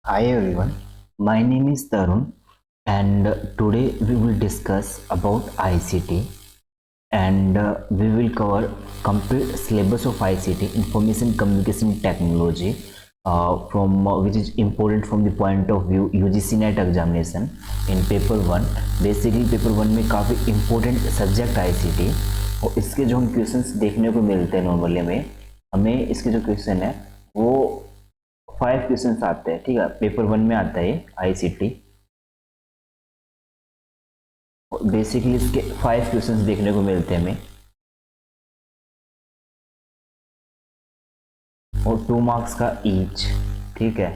Hi everyone, my name is Tarun and today we will discuss about ICT and we will cover complete syllabus of ICT, Information Communication Technology, from which is important from the point of view UGC NET examination in paper 1. Basically paper 1 में काफ़ी important subject ICT और इसके जो हम questions देखने को मिलते हैं नॉर्मली हमें इसके जो क्वेश्चन है वो 5 क्वेश्चंस आते हैं। ठीक है, पेपर 1 में आता है ICT। बेसिकली इसके 5 क्वेश्चंस देखने को मिलते हैं हमें और 2 मार्क्स का ईच। ठीक है,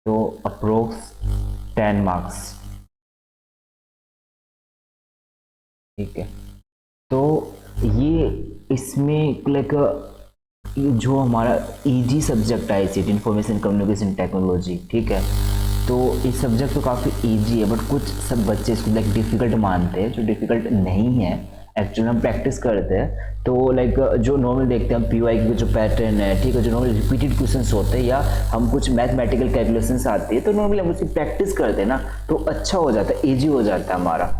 तो अप्रोक्स 10 मार्क्स। ठीक है, तो ये इसमें लाइक जो हमारा इजी सब्जेक्ट है ICT, इंफॉर्मेशन कम्युनिकेशन टेक्नोलॉजी। ठीक है, तो इस सब्जेक्ट तो काफ़ी इजी है बट कुछ सब बच्चे इसको लाइक डिफ़िकल्ट मानते हैं, जो डिफ़िकल्ट नहीं है। एक्चुअली हम प्रैक्टिस करते हैं तो लाइक जो नॉर्मल देखते हैं हम PYQ के जो पैटर्न है, ठीक है, जो नॉर्मल रिपीटेड क्वेश्चंस होते हैं या हम कुछ मैथमेटिकल कैलकुलेशंस आती है तो नॉर्मली हम उसकी प्रैक्टिस करते हैं ना, तो अच्छा हो जाता है, ईजी हो जाता है हमारा।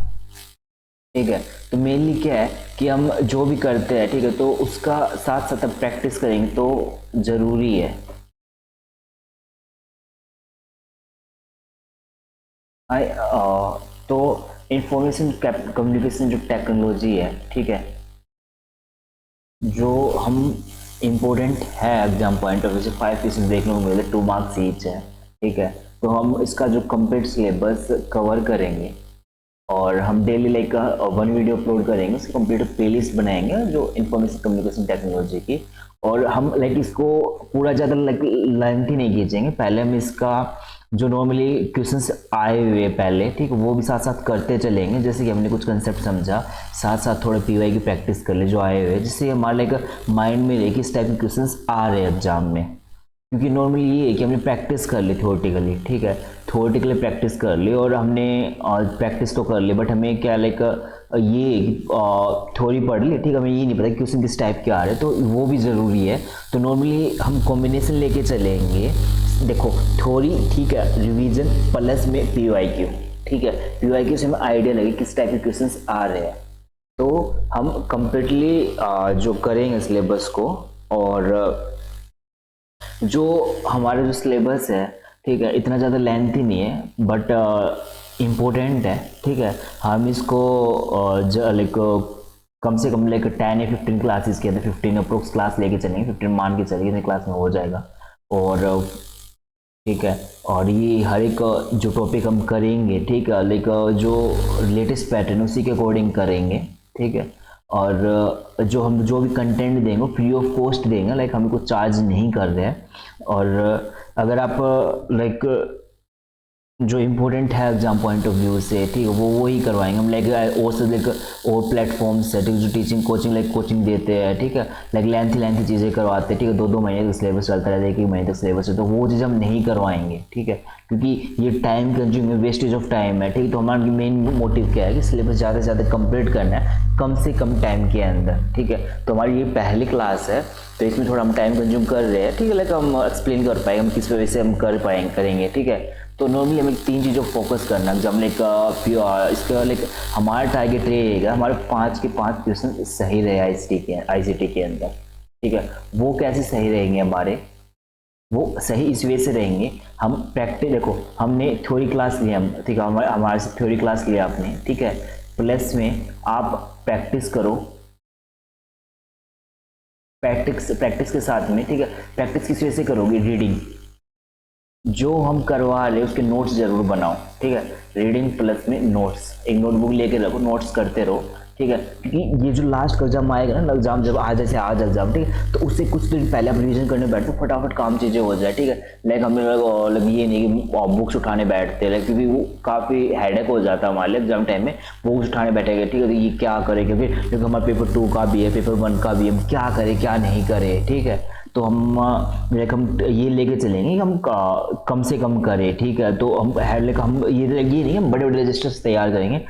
ठीक है, तो मेनली क्या है कि हम जो भी करते हैं, ठीक है, तो उसका साथ साथ हम प्रैक्टिस करेंगे तो ज़रूरी है। आई तो इंफॉर्मेशन कम्युनिकेशन जो टेक्नोलॉजी है, ठीक है, जो हम इम्पोर्टेंट है एग्जाम पॉइंट ऑफ व्यू से 5 क्वेश्चन देखने को मिले, 2 मार्क्स ईच है। ठीक है, तो हम इसका जो कंप्लीट सिलेबस कवर करेंगे और हम डेली लाइक 1 वीडियो अपलोड करेंगे, उसकी कंप्लीट प्लेलिस्ट बनाएंगे जो इंफॉर्मेशन कम्युनिकेशन टेक्नोलॉजी की। और हम लाइक इसको पूरा ज़्यादा लाइक लेंथी नहीं खींचेंगे, पहले हम इसका जो नॉर्मली क्वेश्चंस आए हुए पहले, ठीक है, वो भी साथ साथ करते चलेंगे। जैसे कि हमने कुछ कंसेप्ट समझा, साथ साथ थोड़ा PY की प्रैक्टिस कर ले जो आए हुए, जिससे हमारे लाइक माइंड में रहे कि इस टाइप के क्वेश्चंस आ रहे हैं एग्जाम में। क्योंकि नॉर्मली ये है कि हमने प्रैक्टिस कर ली थ्योरेटिकली। ठीक है, थ्योरेटिकली प्रैक्टिस कर ली और हमने प्रैक्टिस तो कर ली बट हमें क्या लाइक ये थ्योरी पढ़ ली, ठीक है, हमें ये नहीं पता क्वेश्चन किस टाइप के आ रहे हैं, तो वो भी ज़रूरी है। तो नॉर्मली हम कॉम्बिनेशन लेके चलेंगे। देखो थ्योरी, ठीक है, रिवीजन प्लस में PYQ। ठीक है, PYQ से हमें आइडिया लगे किस टाइप के क्वेश्चंस आ रहे हैं, तो हम कंप्लीटली जो करेंगे सिलेबस को। और जो हमारा जो सिलेबस है, ठीक है, इतना ज़्यादा लेंथी नहीं है बट इम्पोर्टेंट है। ठीक है, हम इसको लाइक कम से कम लाइक 10 या 15 क्लासेस के अंदर 15 अप्रोक्स क्लास लेके चलेंगे, 15 मान के चलेंगे, इतने क्लास में हो जाएगा। और ठीक है, और ये हर एक जो टॉपिक हम करेंगे, ठीक है, लाइक जो लेटेस्ट पैटर्न उसी के अकॉर्डिंग करेंगे। ठीक है, और जो हम जो भी कंटेंट देंगे फ्री ऑफ कॉस्ट देंगे, लाइक हम कुछ चार्ज नहीं कर रहे हैं। और अगर आप लाइक जो इम्पोर्टेंट है एग्जाम पॉइंट ऑफ व्यू से, ठीक है, वो वही करवाएंगे हम, लाइक और से लाइक और प्लेटफॉर्म्स है, ठीक है, जो टीचिंग कोचिंग लाइक कोचिंग देते हैं, ठीक है, लाइक लेंथी चीज़ें करवाते हैं। ठीक है, 2-2 महीने तक सिलेबस चलता रहता है, 1-1 महीने तक सिलेबस है, तो वो चीज़ हम नहीं करवाएंगे। ठीक है, क्योंकि ये time consuming wastage of time है। ठीक है, तो हमारा मेन मोटिव क्या है कि सिलेबस ज़्यादा से ज़्यादा कंप्लीट करना है कम से कम टाइम के अंदर। ठीक है, तो हमारी ये पहली क्लास है तो इसमें थोड़ा हम टाइम कंज्यूम कर रहे हैं। ठीक है, लाइक हम एक्सप्लेन कर पाएंगे हम किस वजह से हम कर पाएंगे करेंगे। ठीक है, तो नॉर्मली हमें 3 चीज़ों पर फोकस करना है। जब लाइक इसका लाइक हमारा टारगेट रहेगा हमारे 5 के 5 क्वेश्चन सही रहे ICT के अंदर। ठीक है, वो कैसे सही रहेंगे हमारे, वो सही इस वे से रहेंगे। हम प्रैक्टिस, देखो हमने थ्योरी क्लास लिया, हम, ठीक है, हमारे से थ्योरी क्लास लिया आपने, ठीक है, प्लस में आप प्रैक्टिस करो, प्रैक्टिस के साथ में। ठीक है, प्रैक्टिस किस वजह से करोगे, रीडिंग जो हम करवा रहे उसके नोट्स जरूर बनाओ। ठीक है, रीडिंग प्लस में नोट्स, एक नोटबुक लेके रखो, नोट्स करते रहो। ठीक है, क्योंकि ये जो लास्ट का एग्जाम आएगा ना, एग्जाम जब आज जैसे आज एग्जाम, ठीक है, तो उससे कुछ दिन पहले आप रिवीजन करने बैठो, फटाफट काम चीज़ें हो जाए। ठीक है, लाइक हमें लग ये नहीं कि बुक्स उठाने बैठते हैं, क्योंकि वो काफ़ी हेडेक हो जाता है हमारे लिए एग्जाम टाइम में, बुक्स उठाने बैठेंगे। ठीक है, तो ये क्या करें, क्योंकि हमारा पेपर 2 का भी है, पेपर 1 का भी है, हम क्या करें क्या नहीं करें। ठीक है, तो हम ये लेके चलेंगे कि हम कम से कम करें। ठीक है, तो हम लाइक हम ये नहीं हम बड़े बड़े रजिस्टर्स तैयार करेंगे,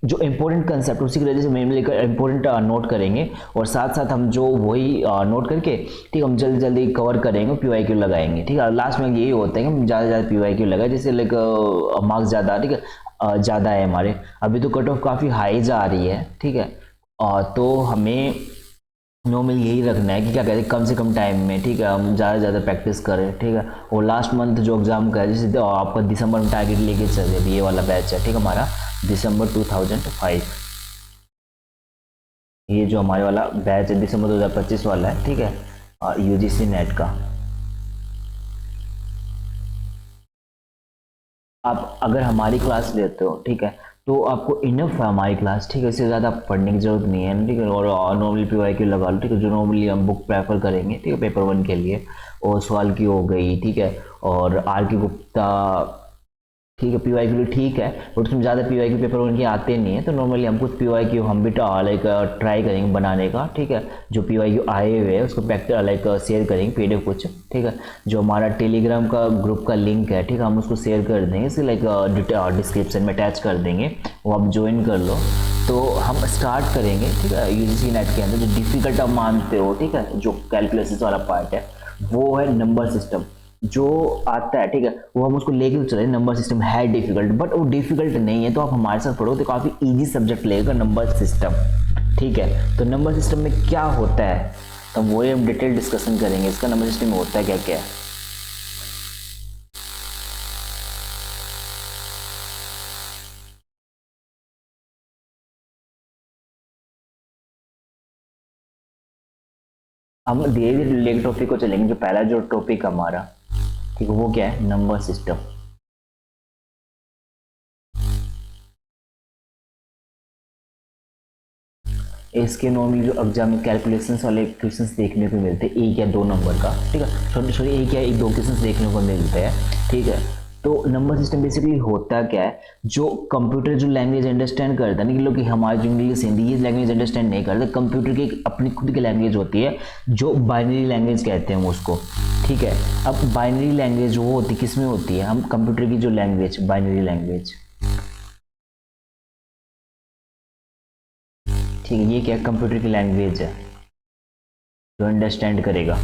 जो इम्पोर्टेंट कंसेप्ट उसी की वजह से मेन लेकर इम्पोर्टेंट नोट करेंगे, और साथ साथ हम जो वही नोट करके ठीक हम जल्दी जल्दी कवर करेंगे, PYQ लगाएंगे। ठीक है, लास्ट में यही होता है कि हम ज़्यादा से ज़्यादा PYQ लगाए, जैसे लाइक मार्क्स ज़्यादा, ठीक है, ज़्यादा है हमारे। अभी तो कट ऑफ काफ़ी हाई जा रही है, ठीक है, तो हमें नॉर्मल यही रखना है कि क्या कहते हैं कम से कम टाइम में, ठीक है, हम ज़्यादा से ज़्यादा प्रैक्टिस करें। ठीक है, और लास्ट मंथ जो एग्ज़ाम का है, जैसे तो आपका दिसंबर में टारगेट लेके चले, अभी ये वाला बैच है, ठीक है, हमारा दिसंबर 2005, ये जो हमारे वाला बैच है दिसंबर 2025 वाला है, ठीक है, UGC नेट का। आप अगर हमारी क्लास लेते हो, ठीक है, तो आपको इनफ है हमारी क्लास, ठीक है, इससे ज़्यादा पढ़ने की जरूरत नहीं है, ठीक है, और नॉर्मली PYQ लगा लो, ठीक है, जो नॉर्मली हम बुक प्रेफर करेंगे, ठीक है, पेपर 1 के लिए, और सवाल की हो गई, ठीक है, और RK गुप्ता, ठीक है, PYQ ठीक है, बट उसमें ज़्यादा PYQ पेपर 1 के आते नहीं है, तो नॉर्मली हम कुछ PYQ हम भी लाइक ट्राई करेंगे बनाने का, ठीक है, जो PYQ आए हुए हैं उसको लाइक शेयर करेंगे PDF कुछ, ठीक है, जो हमारा टेलीग्राम का ग्रुप का लिंक है, ठीक है, हम उसको शेयर कर देंगे, इसे लाइक डिस्क्रिप्शन में अटैच कर देंगे, वो आप ज्वाइन कर लो। तो हम स्टार्ट करेंगे, ठीक है, UGC नेट के अंदर जो डिफिकल्ट आप मानते हो, ठीक है, जो कैलकुलेशन वाला पार्ट है वो है नंबर सिस्टम, जो आता है, ठीक है, वो हम उसको लेके तो चले, नंबर सिस्टम है डिफिकल्ट, बट वो डिफिकल्ट नहीं है, तो आप हमारे साथ पढ़ो तो काफ़ी इजी सब्जेक्ट लगेगा नंबर सिस्टम। ठीक है, तो नंबर सिस्टम में क्या होता है, तो वही हम डिटेल डिस्कशन करेंगे, इसका नंबर सिस्टम में होता है क्या क्या है। हम धीरे धीरे लेके टॉपिक को चलेंगे। जो पहला जो टॉपिक हमारा, ठीक है, वो क्या है, नंबर सिस्टम। इसके नॉर्मली जो एग्जाम में कैलकुलेशंस वाले क्वेश्चंस देखने को मिलते हैं, 1 या 2 नंबर का, ठीक है, छोटे छोटे 1 या 2 क्वेश्चंस देखने को मिलते हैं। ठीक है, तो नंबर सिस्टम बेसिकली होता क्या है, जो कंप्यूटर जो लैंग्वेज अंडरस्टैंड करता है ना, कि लोग हमारी जो इंग्लिश हिंदी ये लैंग्वेज अंडरस्टैंड नहीं करते, कंप्यूटर की अपनी खुद की लैंग्वेज होती है, जो बाइनरी लैंग्वेज कहते हैं उसको। ठीक है, अब बाइनरी लैंग्वेज वो होती किस में होती है, हम कंप्यूटर की जो लैंग्वेज बाइनरी लैंग्वेज, ठीक है, ये क्या कंप्यूटर की लैंग्वेज है जो अंडरस्टैंड करेगा।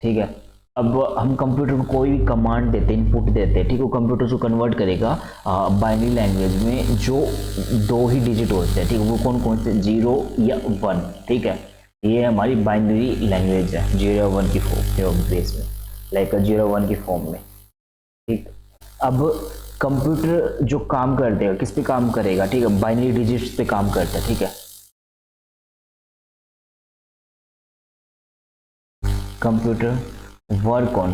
ठीक है, अब हम कंप्यूटर को कोई भी कमांड देते हैं, इनपुट देते हैं, ठीक है, वो कंप्यूटर को कन्वर्ट करेगा बाइनरी लैंग्वेज में, जो 2 ही डिजिट होते हैं। ठीक है, वो कौन कौन से, 0 या 1। ठीक है, ये हमारी बाइनरी लैंग्वेज है, 0 1 की फॉर्म बेस में, लाइक 0 1 की फॉर्म में। ठीक, अब कंप्यूटर जो काम कर देगा किस पे काम करेगा, ठीक है, बाइनरी डिजिट्स पे काम करता है। ठीक है, computer work on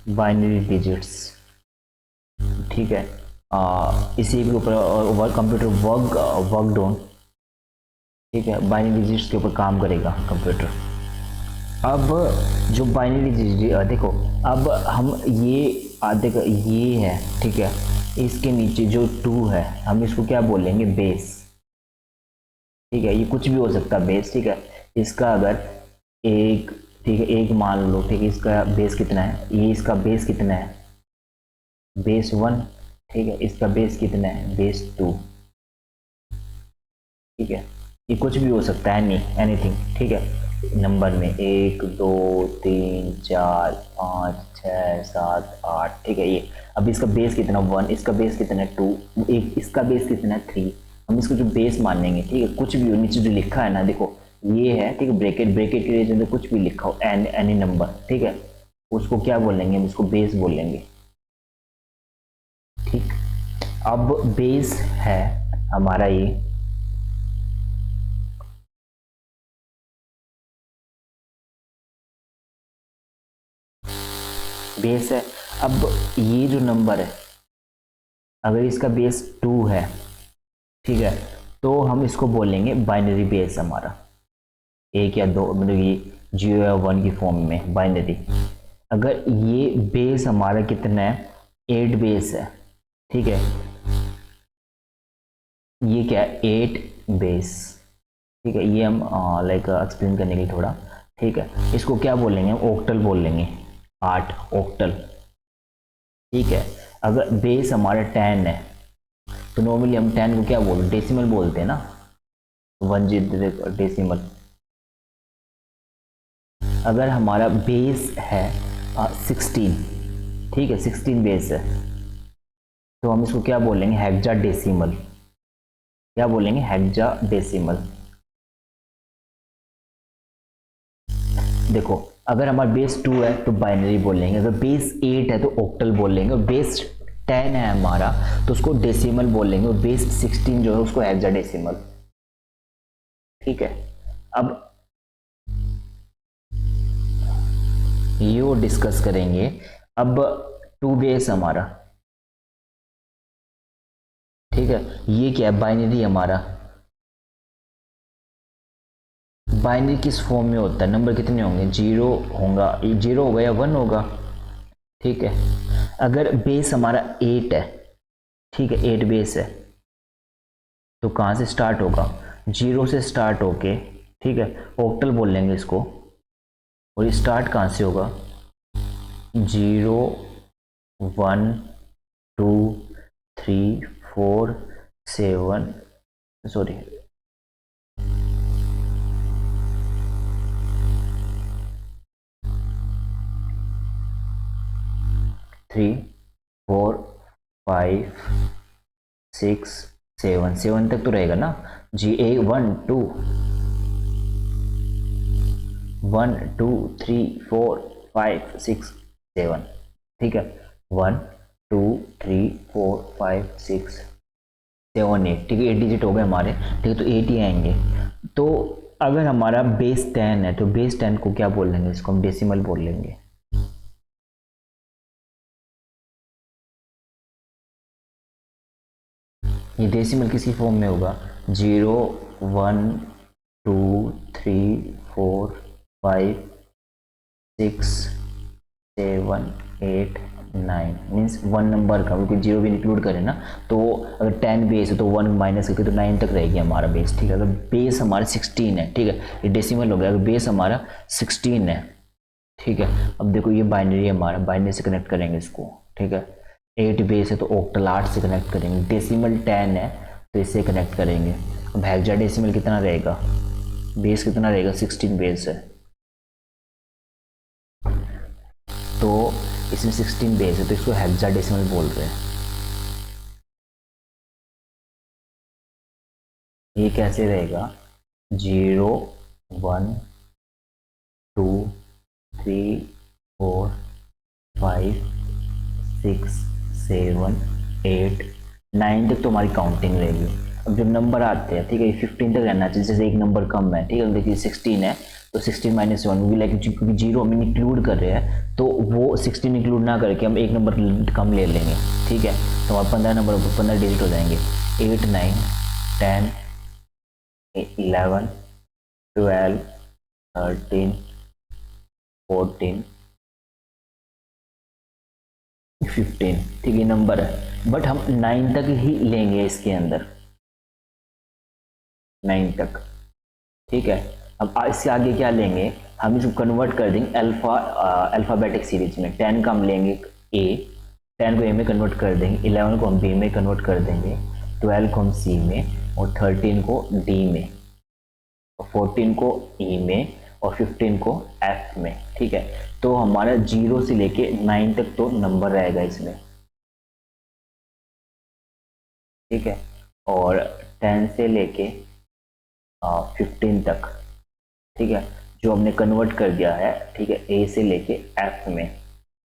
binary digits. ठीक है, इसी के ऊपर वर्क कंप्यूटर वर्क ऑन, ठीक है, बाइनरी डिजिट्स के ऊपर काम करेगा कंप्यूटर। अब जो बाइनरी डिजिट देखो, अब हम ये देखो ये है, ठीक है, इसके नीचे जो 2 है हम इसको क्या बोलेंगे, बेस। ठीक है, ये कुछ भी हो सकता है बेस। ठीक है, इसका अगर एक, ठीक है, एक मान लो, ठीक है, इसका बेस कितना है, ये इसका बेस कितना है, बेस 1। ठीक है, इसका बेस कितना है, बेस 2। ठीक है, ये कुछ भी हो सकता है, एनीथिंग। ठीक है, नंबर में 1 2 3 4 5 6 7 8। ठीक है, ये अब इसका बेस कितना 1, इसका बेस कितना 2, एक इसका बेस कितना 3। हम इसको जो बेस मानेंगे, ठीक है, कुछ भी हो, नीचे जो लिखा है ना, देखो ये है, ठीक है, ब्रैकेट ब्रैकेट के अंदर कुछ भी लिखा हो, एनी नंबर, ठीक है, उसको क्या बोलेंगे, हम इसको बेस बोलेंगे। ठीक, अब बेस है हमारा ये, बेस है। अब ये जो नंबर है, अगर इसका बेस 2 है, ठीक है, तो हम इसको बोलेंगे बाइनरी बेस हमारा, 1 या 2, मतलब ये 0 या 1 की फॉर्म में बाइनरी। अगर ये बेस हमारा कितना है, 8 बेस है। ठीक है, ये क्या है, 8 बेस। ठीक है, ये हम लाइक एक्सप्लेन करने के लिए थोड़ा, ठीक है, इसको क्या बोलेंगे, हम ऑक्टल बोल लेंगे, 8 ऑक्टल। ठीक है। अगर बेस हमारा 10 है तो नॉर्मली हम 10 को क्या बोलते हैं, डेसिमल बोलते हैं ना, 1 डेसिमल। अगर हमारा बेस है 16, ठीक है, 16 बेस है, तो हम इसको क्या बोलेंगे, हेक्सा डेसिमल। क्या बोलेंगे, हेक्सा डेसिमल। देखो, अगर हमारा बेस 2 है तो बाइनरी बोलेंगे, अगर बेस 8 है तो ऑक्टल बोलेंगे, और बेस 10 है हमारा तो उसको डेसिमल बोलेंगे, और बेस 16 जो है उसको हेक्सा डेसिमल। ठीक है। अब ये डिस्कस करेंगे। अब 2 बेस हमारा, ठीक है, ये क्या है, बाइनरी हमारा। बाइनरी किस फॉर्म में होता है, नंबर कितने होंगे, 0 होगा, 0 होगा या 1 होगा। ठीक है। अगर बेस हमारा 8 है, ठीक है, 8 बेस है, तो कहाँ से स्टार्ट होगा, 0 से स्टार्ट होके, ठीक है, ऑक्टल बोल लेंगे इसको। और ये स्टार्ट कहाँ से होगा, 0 1 2 3 4 7, सॉरी 3 4 5 6 7, 7 तक तो रहेगा ना, जी ए 1 2 1 2 3 4 5 6 7, ठीक है, 1 2 3 4 5 6 7 8, ठीक है, 8 डिजिट हो गए हमारे, ठीक है, तो 8 ही आएंगे। तो अगर हमारा बेस 10 है तो बेस 10 को क्या बोल लेंगे, इसको हम डेसिमल बोल लेंगे। ये डेसिमल किसकी फॉर्म में होगा, 0 1 2 3 4 5 6 7 8 9, मीन्स 1 नंबर का, क्योंकि 0 भी इंक्लूड करें ना, तो अगर 10 बेस है तो 1 माइनस करके तो 9 तक रहेगी हमारा बेस। ठीक है। अगर बेस हमारा 16 है, ठीक है, ये डेसिमल हो गया, अगर बेस हमारा 16 है, ठीक है, अब देखो ये बाइनरी है हमारा, बाइनरी से कनेक्ट करेंगे इसको। ठीक है। 8 बेस है तो ऑक्टल 8 से कनेक्ट करेंगे, डेसिमल 10 है तो इससे कनेक्ट करेंगे। अब हेक्साडेसिमल कितना रहेगा, बेस कितना रहेगा, 16 बेस है, तो इसमें 16 बेस है तो इसको हेक्साडेसिमल बोल रहे हैं। ये कैसे रहेगा, 0 1 2 3 4 5 6 7 8 9 तक तो हमारी काउंटिंग रहेगी। अब जब नंबर आते हैं, ठीक है, ये 15 तक रहना चाहिए, जैसे एक नंबर कम है, ठीक है, देखिए 16 है तो 16 माइनस 1 भी, लाइक क्योंकि 0 हम इंक्लूड कर रहे हैं तो वो 16 इंक्लूड ना करके हम एक नंबर कम ले लेंगे। ठीक है, तो हमारे 15 नंबर 15 डिजिट हो जाएंगे, 8 9 10 11 12 13 14 15, ठीक है, नंबर है, बट हम 9 तक ही लेंगे इसके अंदर, 9 तक। ठीक है। अब इससे आगे क्या लेंगे, हम इसको कन्वर्ट कर देंगे अल्फाबेटिक सीरीज में। 10 का हम लेंगे ए, 10 को ए में कन्वर्ट कर देंगे, 11 को हम बी में कन्वर्ट कर देंगे, 12 को हम सी में, और 13 को डी में, 14 को ई में, और 15 को एफ में। ठीक है, तो हमारा 0 से लेके 9 तक तो नंबर रहेगा इसमें। ठीक है, और 10 से लेके 15 तक, ठीक है, जो हमने कन्वर्ट कर दिया है, ठीक है, ए से लेके एफ में,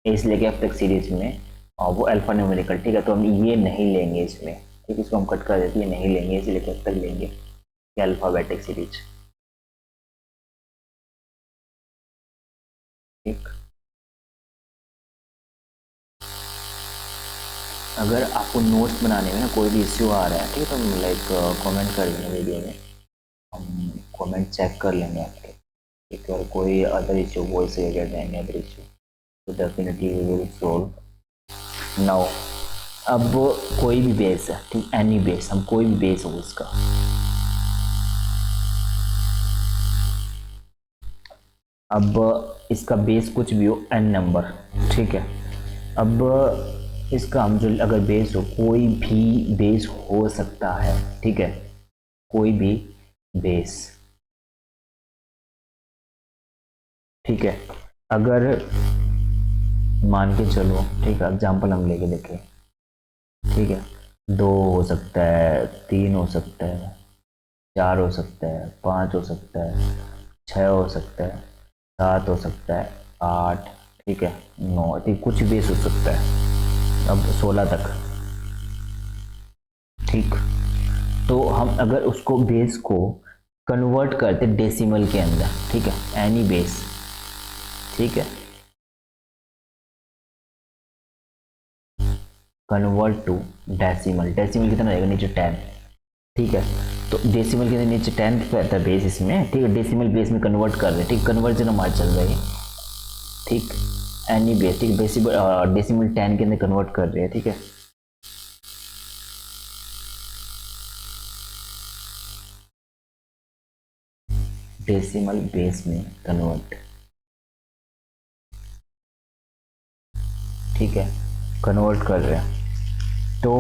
ए से लेके एफ तक सीरीज में, और वो अल्फा न्यूमेरिकल। ठीक है, तो हम ये नहीं लेंगे इसमें, ठीक है, इसको हम कट कर देते हैं, ये नहीं लेंगे, ए से लेके एफ तक लेंगे, ये अल्फाबेटिक सीरीज। ठीक। अगर आपको नोट्स बनाने में ना कोई भी इश्यू आ रहा है, ठीक है, तो लाइक कमेंट कर देना वीडियो में, हम कमेंट चेक कर लेंगे आपके। ठीक है, और कोई other issue, voice related any other issue, तो definitely we will solve. Now अब कोई भी बेस है, ठीक, एनी बेस, हम कोई भी बेस हो उसका, अब इसका बेस कुछ भी हो, एन नंबर। ठीक है। अब इसका हम जो अगर बेस हो, कोई भी बेस हो सकता है, ठीक है, कोई भी बेस, ठीक है। अगर मान के चलो, ठीक है, एग्जाम्पल हम लेके देखें, ठीक है, 2 हो सकता है, 3 हो सकता है, 4 हो सकता है, 5 हो सकता है, 6 हो सकता है, 7 हो सकता है, 8, ठीक है, 9, ठीक, कुछ बेस हो सकता है, अब 16 तक, ठीक। तो हम अगर उसको बेस को कन्वर्ट करते डेसिमल के अंदर, ठीक है, एनी बेस, ठीक है, कन्वर्ट टू डेसिमल, डेसिमल कितना रहेगा नीचे 10, ठीक है। तो डेसिमल के नीचे 10 रहता है बेस इसमें, ठीक है, डेसिमल बेस में कन्वर्ट कर रहे हैं, ठीक, कन्वर्जन हमारा चल रहा है, ठीक, एनी बेस, ठीक, डेसिमल डेसिमल 10 के अंदर कन्वर्ट कर रहे हैं, ठीक है। डेसिमल बेस में कन्वर्ट, ठीक है, कन्वर्ट कर रहे हैं, तो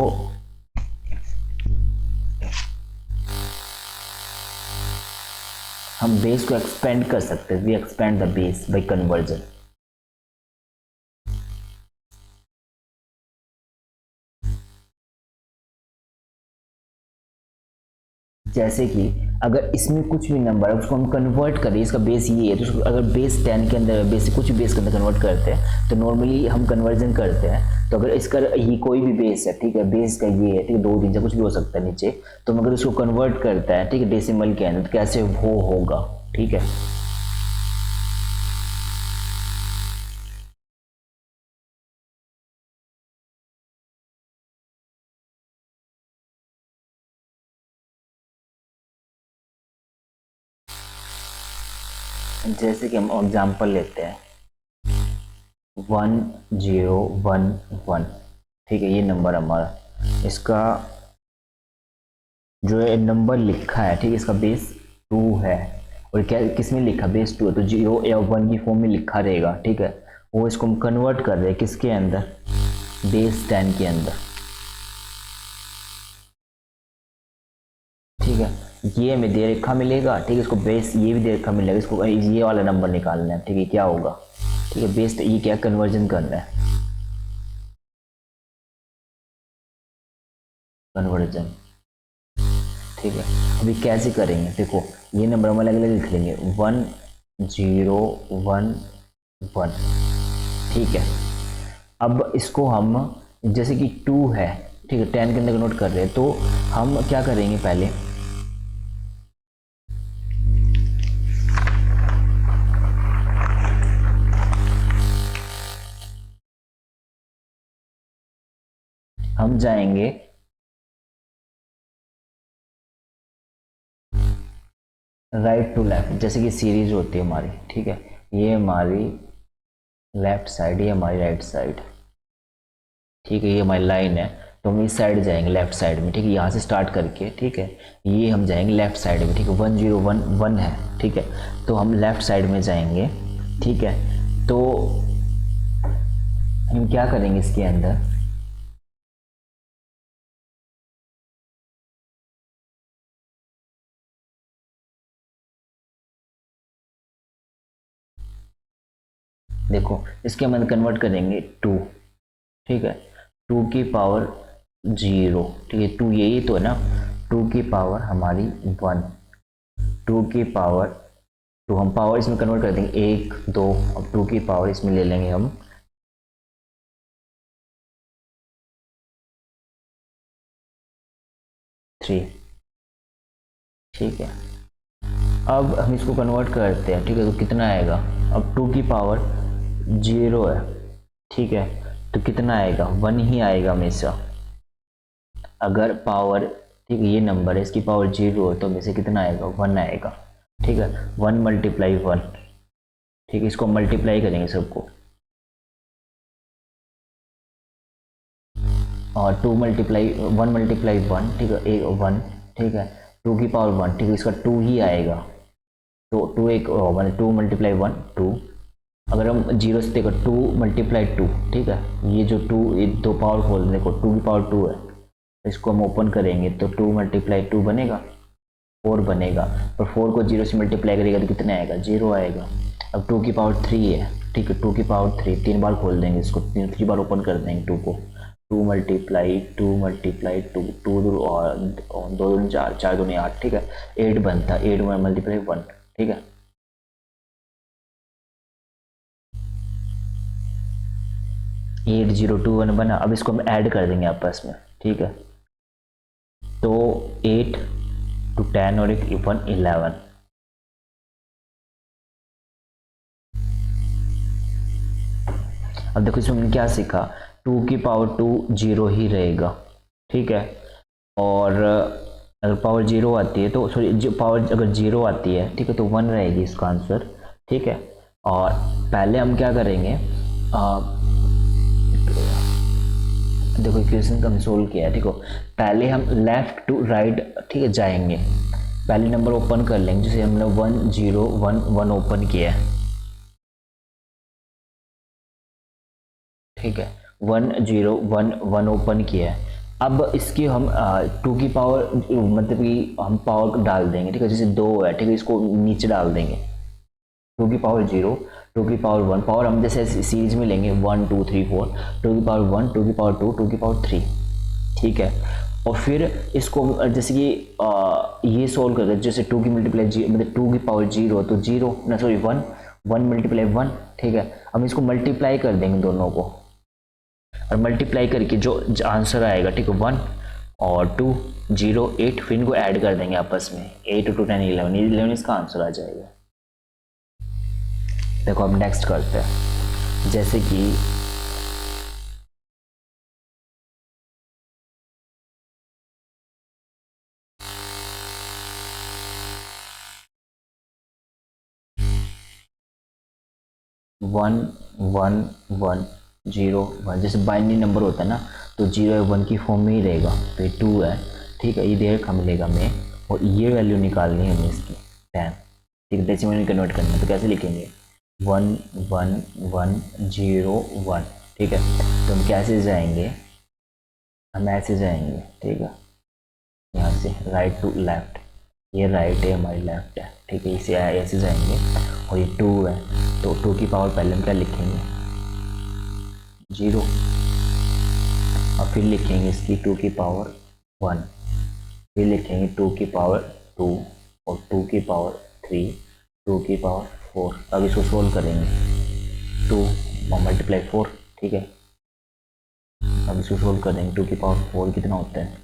हम बेस को एक्सपेंड कर सकते हैं, we expand the base by conversion. जैसे कि अगर इसमें कुछ भी नंबर है उसको हम कन्वर्ट करें, इसका बेस ये है, तो उसको अगर बेस 10 के अंदर, बेस कुछ भी बेस के अंदर कन्वर्ट करते हैं, तो नॉर्मली हम कन्वर्जन करते हैं, तो अगर इसका ये कोई भी बेस है, ठीक है, बेस का ये है, ठीक है, 2 3 से कुछ भी हो सकता है नीचे, तो हम अगर उसको कन्वर्ट करता है, ठीक है, डेसिमल के अंदर, तो कैसे वो होगा, ठीक है। जैसे कि हम एग्जाम्पल लेते हैं 1011, ठीक है, ये नंबर हमारा, इसका जो है नंबर लिखा है, ठीक है, इसका बेस 2 है, और क्या किस में लिखा, बेस 2 है, तो 0 या 1 की फॉर्म में लिखा रहेगा, ठीक है। वो इसको हम कन्वर्ट कर रहे हैं किसके अंदर, बेस 10 के अंदर, ठीक है। ये हमें दे रखा मिलेगा, ठीक है, इसको बेस ये भी दे रखा मिलेगा, इसको ये वाला नंबर निकालना है, ठीक है, क्या होगा, ठीक है, बेस ये क्या कन्वर्जन करना है, कन्वर्जन, ठीक है। अभी कैसे करेंगे, देखो, ये नंबर हम अलग अलग लिख लेंगे, 1011, ठीक है। अब इसको हम, जैसे कि 2 है, ठीक है, 10 के अंदर नोट कर रहे हैं, तो हम क्या करेंगे, पहले हम जाएंगे राइट टू लेफ्ट, जैसे कि सीरीज होती है हमारी, ठीक है, ये हमारी लेफ्ट साइड, ये हमारी राइट साइड, ठीक है, ये हमारी लाइन है, तो हम इस साइड जाएंगे लेफ्ट साइड में, ठीक है, यहाँ से स्टार्ट करके, ठीक है, ये हम जाएंगे लेफ्ट साइड में, ठीक है, 1011 है, ठीक है, तो हम लेफ्ट साइड में जाएंगे, ठीक है। तो हम क्या करेंगे इसके अंदर, देखो इसके अंदर कन्वर्ट करेंगे 2, ठीक है, 2 की पावर 0, ठीक है, 2 यही तो है ना, 2 की पावर हमारी 1, 2 की पावर 2, हम पावर इसमें कन्वर्ट कर देंगे 1 2, अब 2 की पावर इसमें ले लेंगे हम 3, ठीक है। अब हम इसको कन्वर्ट करते हैं, ठीक है, तो कितना आएगा, अब 2 की पावर 0 है, ठीक है, तो कितना आएगा, 1 ही आएगा हमेशा, अगर पावर, ठीक है, ये नंबर है, इसकी पावर 0 है, तो हमेशा कितना आएगा, 1 आएगा, ठीक है, 1 मल्टीप्लाई 1, ठीक है, इसको मल्टीप्लाई करेंगे सबको, और 2 मल्टीप्लाई 1 मल्टीप्लाई 1, ठीक है, एक 1, ठीक है, 2 की पावर 1, ठीक है, इसका 2 ही आएगा, तो 2 एक 1, 2 मल्टीप्लाई 1 2, अगर हम जीरो से देखो 2 × 2, ठीक है, ये जो 2, ये दो पावर खोल देखो 2 की पावर 2 है, इसको हम ओपन करेंगे तो 2 × 2 बनेगा 4 बनेगा, पर 4 को जीरो से मल्टीप्लाई करेगा तो कितना आएगा, 0 आएगा। अब 2 की पावर 3 है, ठीक है, 2 की पावर 3 तीन बार खोल देंगे इसको, 3 बार ओपन कर देंगे 2 को, 2 × 2 × 2, 2 और 2 4, 4 दूनी 8, ठीक है, 8 बनता, 8 में मल्टीप्लाई 1, ठीक है, 8021 बना। अब इसको हम ऐड कर देंगे आपस में, ठीक है, तो 8 to 10 और एक 1 11। अब देखो इसमें हमने क्या सीखा, 2 की पावर 2 जीरो ही रहेगा, ठीक है, और अगर पावर जीरो आती है तो सॉरी पावर अगर जीरो आती है, ठीक है, तो 1 रहेगी इसका आंसर, ठीक है। और पहले हम क्या करेंगे, देखो इक्वेशन का हम सोल्व किया है, ठीक है, पहले हम लेफ्ट टू राइट, ठीक है, जाएंगे, पहले नंबर ओपन कर लेंगे, जैसे हमने 1011 ओपन किया है, ठीक है, 1011 ओपन किया है। अब इसकी हम 2 की पावर मतलब कि हम पावर डाल देंगे, ठीक है, जैसे 2 है, ठीक है, इसको नीचे डाल देंगे, 2 की पावर 0, 2 की पावर 1, पावर हम जैसे सीरीज में लेंगे 1 2 3 4, 2 की पावर 1, 2 की पावर 2, 2 की पावर 3, ठीक है, और फिर इसको जैसे कि ये सोल्व करते हैं, जैसे 2 की मल्टीप्लाई मतलब 2 की पावर 0 तो 0 ना सॉरी 1, 1 × 1, ठीक है, हम इसको मल्टीप्लाई कर देंगे दोनों को, और मल्टीप्लाई करके जो आंसर आएगा, ठीक है, 1 और 2 0 8, फिर इनको ऐड कर देंगे आपस में, 8 2 10 11 11 इसका आंसर आ जाएगा। देखो अब नेक्स्ट करते हैं, जैसे कि one one one zero one, जैसे बाइनरी नंबर होता है ना, तो 0 या 1 की फॉर्म में ही रहेगा, तो ये 2 है, ठीक है, ये देर का मिलेगा हमें, और ये वैल्यू निकालनी है हमें इसकी 10, ठीक है, डेसिमल में कन्वर्ट करना है, तो कैसे लिखेंगे 1101, ठीक है, तो हम कैसे जाएंगे, हम ऐसे जाएंगे, ठीक है, यहाँ से राइट टू लेफ्ट, ये राइट है हमारी लेफ्ट है, ठीक है, इसे ऐसे जाएंगे, और ये 2 है, तो 2 की पावर पहले हम क्या लिखेंगे 0, और फिर लिखेंगे इसकी 2 की पावर 1, फिर लिखेंगे 2 की पावर 2, और 2 की पावर 3, 2 की पावर 4। अब इसको सोल्व करेंगे, 2 मल्टीप्लाई 4, ठीक है, अब इसको सोल्व करेंगे, 2 की पावर 4 कितना होता है,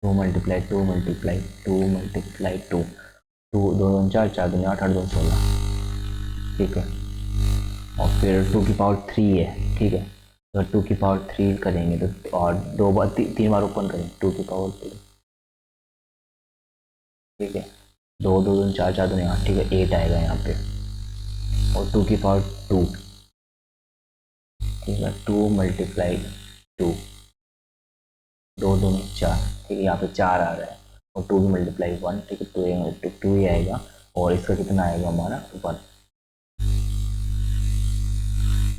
2 मल्टीप्लाई 2 मल्टीप्लाई 2 मल्टीप्लाई 2, 2 2 2 4, 4 2 8, 8 2 16, ठीक है, और फिर 2 की पावर 3 है, ठीक है, तो 2 की पावर 3 करेंगे तो, और 2 बार 3 बार ओपन करेंगे 2 की पावर 3, ठीक है, 2 2 2 4, 4 2 8, ठीक है, 8 आएगा यहाँ पे, और 2 की पावर 2, ठीक है, 2 मल्टीप्लाई 2, 2 2 4, ठीक है, यहाँ पे 4 आ रहा है, और 2 की मल्टीप्लाई 1, ठीक है, 2 ही आएगा, और इसका कितना आएगा हमारा 1।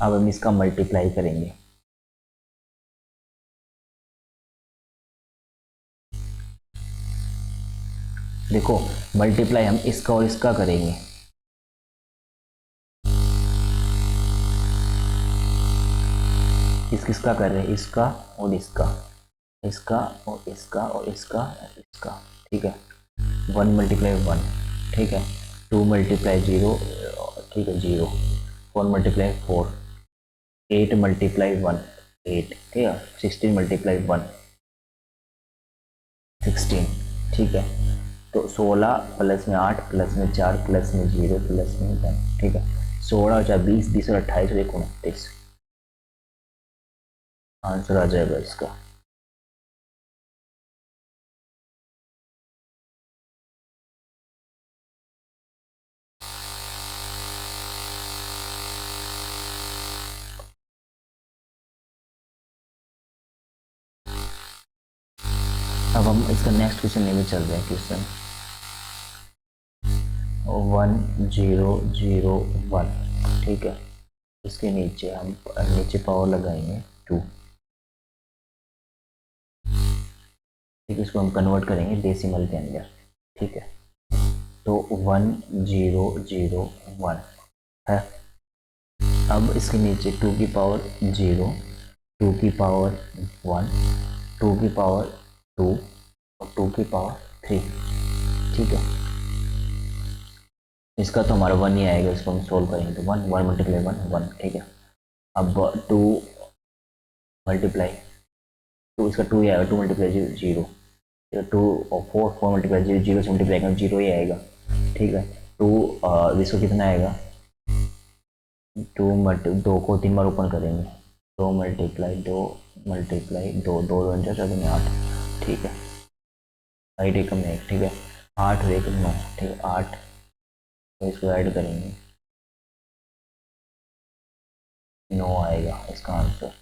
अब हम इसका मल्टीप्लाई करेंगे, देखो मल्टीप्लाई हम इसका और इसका करेंगे, किसका कर रहे हैं, इसका और इसका, इसका और इसका और इसका और इसका, ठीक है, 1 मल्टीप्लाई 1, ठीक है, 2 मल्टीप्लाई 0, ठीक है 0, 4 मल्टीप्लाई 4, 8 मल्टीप्लाई 1 8, ठीक है, 16 मल्टीप्लाई 1 16, ठीक है, तो 16 प्लस में 8 प्लस में 4 प्लस में 0 प्लस में 1, ठीक है, 16 और 4 20, 20 और 28 और 29, आंसर आ जाएगा इसका। अब हम इसका नेक्स्ट क्वेश्चन लेके चल रहे हैं, क्वेश्चन 1001, ठीक है। इसके नीचे हम नीचे पावर लगाएंगे 2, ठीक है। इसको हम कन्वर्ट करेंगे डेसिमल के अंदर, ठीक है। तो 1001 है। अब इसके नीचे 2 की पावर 0, 2 की पावर 1, 2 की पावर 2 और 2 की पावर 3, ठीक है। इसका तो हमारा 1 ही आएगा, इसको हम सोल्व करेंगे तो 1 1 मल्टीप्लाई 1 1, ठीक है। अब 2 मल्टीप्लाई 2, इसका 2 ही आएगा, 2 मल्टीप्लाई 0, 2 और 4 4 मल्टीप्लाई 0 0 से मल्टीप्लाई करेंगे 0 ही आएगा, ठीक है। 2 इसको कितना आएगा, 2 मल्टी 2 को 3 बार ओपन करेंगे, 2 मल्टीप्लाई 2 मल्टीप्लाई 2 2 2 4 4 8, ठीक है। राइट एकम में 1, ठीक है। 8 और 1 9, ठीक है। 8, तो इसको ऐड करेंगे 9 आएगा इसका आंसर।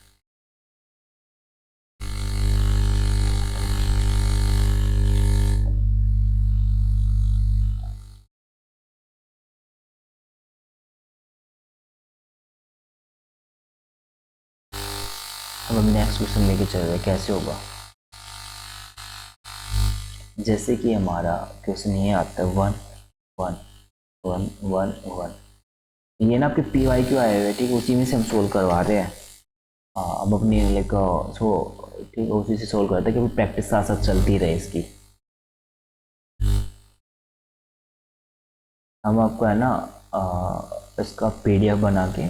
अब हम नेक्स्ट क्वेश्चन लेके चल रहे हैं, कैसे होगा। जैसे कि हमारा क्वेश्चन ये आता है 1 1 1 1 1, ये ना आपके पी वाई क्यू आए हुए, ठीक है। उसी में से हम सोल्व करवा रहे हैं। अब अपनी लाइक सो ठीक है, उसी से सोल्व करते हैं क्योंकि प्रैक्टिस साथ साथ चलती रहे इसकी। हम आपको है ना इसका पीडीएफ बना के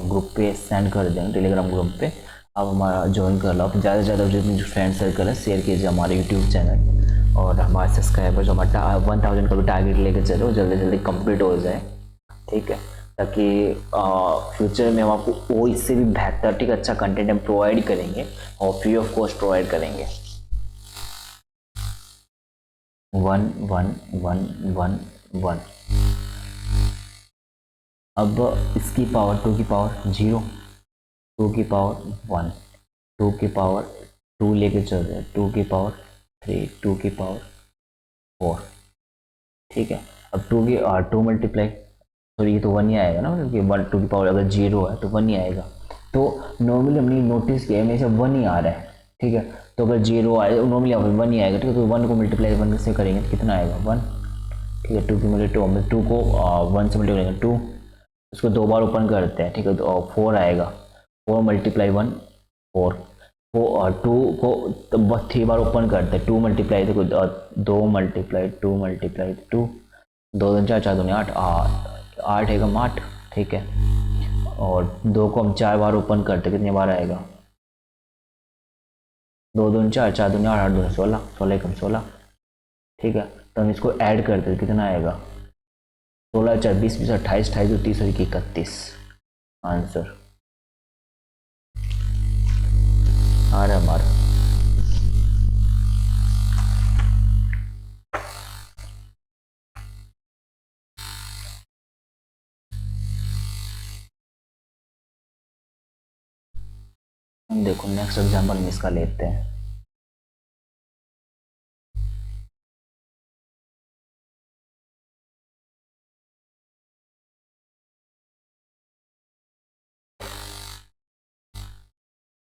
ग्रुप पे सेंड कर देंगे, टेलीग्राम ग्रुप पे। आप हमारा ज्वाइन कर लो, आप ज़्यादा से ज़्यादा जितने जो फ्रेंड सर्कल है शेयर कीजिए हमारे यूट्यूब चैनल, और हमारे सब्सक्राइबर्स हमारा 1000 का भी टारगेट लेके चलो, जल्दी जल्दी कंप्लीट हो जाए, ठीक है। ताकि फ्यूचर में हम आपको वो इससे भी बेहतर, ठीक अच्छा कंटेंट हम प्रोवाइड करेंगे और फ्री ऑफ कॉस्ट प्रोवाइड करेंगे। 1 1 1 1 1, अब इसकी पावर 2 की पावर 0, 2 की पावर 1, 2 की पावर 2 लेके चल रहे हैं, 2 की पावर 3, 2 की पावर 4, ठीक है। अब 2 की 2 मल्टीप्लाई, सॉरी ये तो 1 ही आएगा ना, मतलब कि 1 2 की पावर अगर 0 है तो 1 ही आएगा। तो नॉर्मली हमने नोटिस किया है हमेशा 1 ही आ रहा है, ठीक है। तो अगर 0 आए नॉर्मली 1 ही आएगा, ठीक है। तो 1 को मल्टीप्लाई 1 से करेंगे तो कितना आएगा 1, ठीक है। 2 की मल्टीप्लाई 2 को 1 से मल्टीप्लाई करेंगे 2, उसको 2 बार ओपन करते हैं, ठीक है। तो 4 आएगा, 4 मल्टीप्लाई 1 4, 2 को तो बस 3 बार ओपन करते हैं, 2 मल्टीप्लाई देखो 2 मल्टीप्लाई 2 मल्टीप्लाई 2, 2 2 4 4 2 8 8 है 8, ठीक है। और 2 को हम 4 बार ओपन करते, कितनी बार आएगा 2 2 4 4 2 8 8 2 16 16 कम 16, ठीक है। तो हम इसको ऐड करते कितना आएगा 16 4 20 20 28 28 30 और 31, आंसर आ रहा हमारा। देखो नेक्स्ट एग्जांपल हम इसका लेते हैं।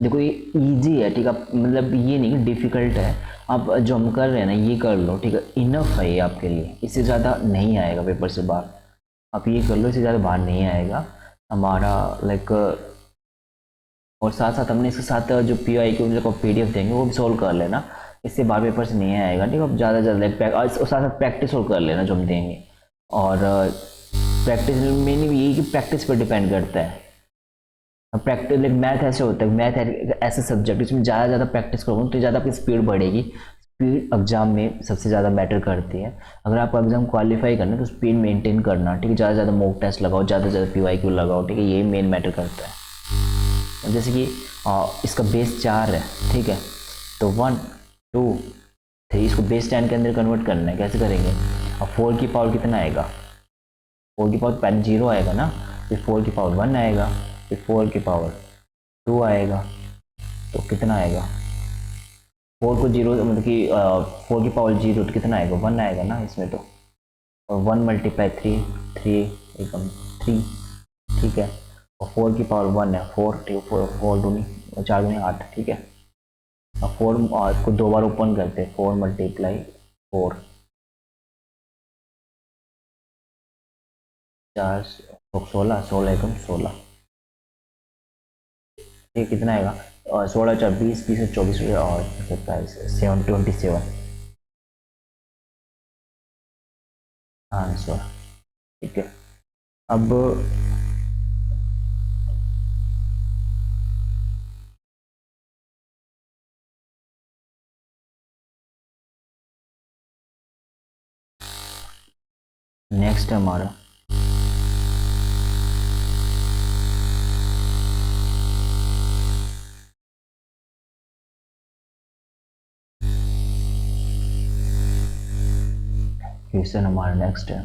देखो ये इजी है, ठीक है। मतलब ये नहीं डिफिकल्ट है, आप जो हम कर रहे हैं ना ये कर लो, ठीक है। इनफ है ये आपके लिए, इससे ज़्यादा नहीं आएगा पेपर से बाहर, आप ये कर लो, इससे ज़्यादा बाहर नहीं आएगा हमारा लाइक। और साथ साथ हमने इसके साथ जो पी आई क्यू को पी डी एफ देंगे वो भी सोल्व कर लेना, इससे बाहर पेपर से नहीं आएगा, ठीक है। ज़्यादा से ज़्यादा और साथ साथ प्रैक्टिस सोल्व कर लेना जो हम देंगे। और प्रैक्टिस मेनली यही कि प्रैक्टिस पर डिपेंड करता है। प्रैक्टिस लाइक मैथ ऐसे होता है, मैथ ऐसे सब्जेक्ट इसमें ज़्यादा प्रैक्टिस करोगे तो ज़्यादा आपकी स्पीड बढ़ेगी। स्पीड एग्जाम में सबसे ज़्यादा मैटर करती है। अगर आपको एग्जाम क्वालिफाई करना है तो स्पीड मेंटेन करना, ठीक है। ज़्यादा से ज़्यादा मॉक टेस्ट लगाओ, ज़्यादा से ज़्यादा पी वाई क्यू लगाओ, ठीक है। यही मेन मैटर करता है। जैसे कि इसका बेस 4 है, ठीक है। तो 1 2 3 इसको बेस 10 के अंदर कन्वर्ट करना है, कैसे करेंगे। और 4 की पावर कितना आएगा, 4 की पावर पहले 0 आएगा ना, फिर 4 की पावर 1 आएगा, फिर 4 की पावर 2 आएगा, तो कितना आएगा 4 को 0 मतलब कि 4 की पावर 0 तो कितना आएगा 1 आएगा ना इसमें तो। और 1 × 3 3 एकदम 3, ठीक है। और 4 की पावर 1 है, 4 ठीक है, 4 दूनी 4 दूनी 8, ठीक है। अब 4 को 2 बार ओपन करते हैं, 4 × 4 4 16 16 एकम 16, ये कितना आएगा? और 16 4 20 20 24 और 27 27 आंसर, ठीक है। अब नेक्स्ट है हमारा क्वेश्चन, हमारा नेक्स्ट है